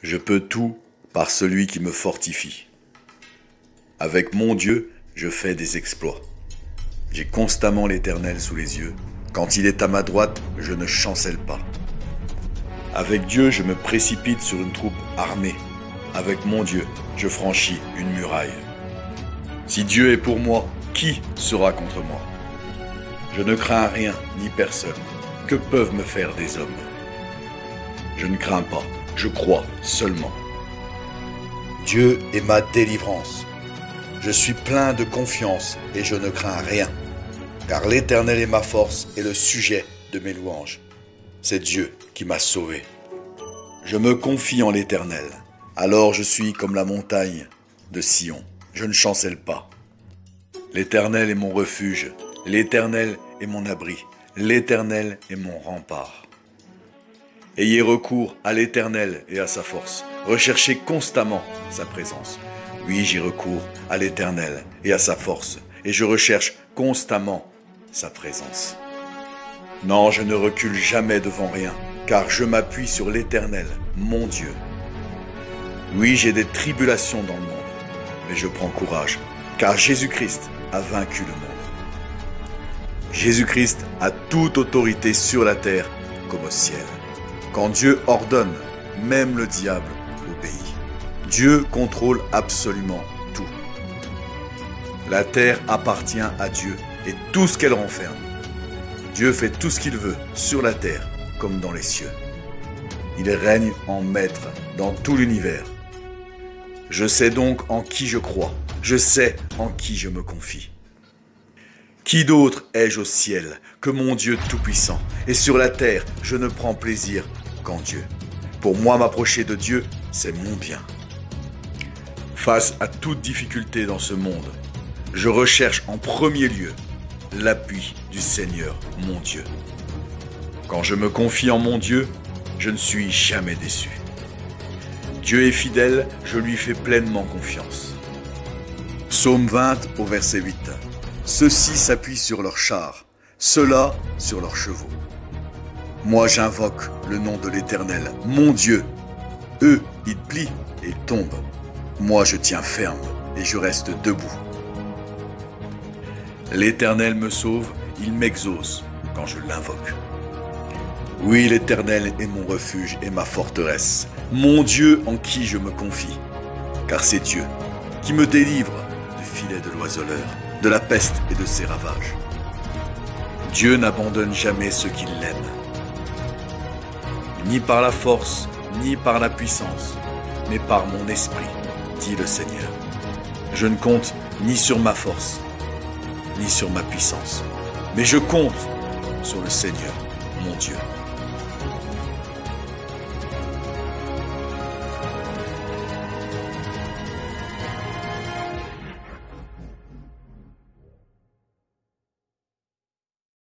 Je peux tout par celui qui me fortifie. Avec mon Dieu, je fais des exploits. J'ai constamment l'Éternel sous les yeux. Quand il est à ma droite, je ne chancelle pas. Avec Dieu, je me précipite sur une troupe armée. Avec mon Dieu, je franchis une muraille. Si Dieu est pour moi, qui sera contre moi? Je ne crains rien ni personne. Que peuvent me faire des hommes? Je ne crains pas, je crois seulement. Dieu est ma délivrance. Je suis plein de confiance et je ne crains rien, car l'Éternel est ma force et le sujet de mes louanges. C'est Dieu qui m'a sauvé. Je me confie en l'Éternel. Alors je suis comme la montagne de Sion. Je ne chancelle pas. L'Éternel est mon refuge. L'Éternel est mon abri. L'Éternel est mon rempart. Ayez recours à l'Éternel et à sa force. Recherchez constamment sa présence. Oui, j'y recours à l'Éternel et à sa force, et je recherche constamment sa présence. Non, je ne recule jamais devant rien, car je m'appuie sur l'Éternel, mon Dieu. Oui, j'ai des tribulations dans le monde, mais je prends courage, car Jésus-Christ a vaincu le monde. Jésus-Christ a toute autorité sur la terre comme au ciel. Quand Dieu ordonne, même le diable obéit. Dieu contrôle absolument tout. La terre appartient à Dieu et tout ce qu'elle renferme. Dieu fait tout ce qu'il veut sur la terre comme dans les cieux. Il règne en maître dans tout l'univers. Je sais donc en qui je crois. Je sais en qui je me confie. Qui d'autre ai-je au ciel que mon Dieu tout-puissant? Et sur la terre, je ne prends plaisir qu'en Dieu. Pour moi, m'approcher de Dieu, c'est mon bien. Face à toute difficulté dans ce monde, je recherche en premier lieu l'appui du Seigneur, mon Dieu. Quand je me confie en mon Dieu, je ne suis jamais déçu. Dieu est fidèle, je lui fais pleinement confiance. Psaume 20 au verset 8. Ceux-ci s'appuient sur leurs chars, ceux-là sur leurs chevaux. Moi j'invoque le nom de l'Éternel, mon Dieu. Eux, ils plient et ils tombent. Moi je tiens ferme et je reste debout. L'Éternel me sauve, il m'exauce quand je l'invoque. Oui, l'Éternel est mon refuge et ma forteresse, mon Dieu en qui je me confie. Car c'est Dieu qui me délivre du filet de l'oiseleur, de la peste et de ses ravages. Dieu n'abandonne jamais ceux qui l'aiment. Ni par la force, ni par la puissance, mais par mon esprit, dit le Seigneur. Je ne compte ni sur ma force, ni sur ma puissance, mais je compte sur le Seigneur, mon Dieu.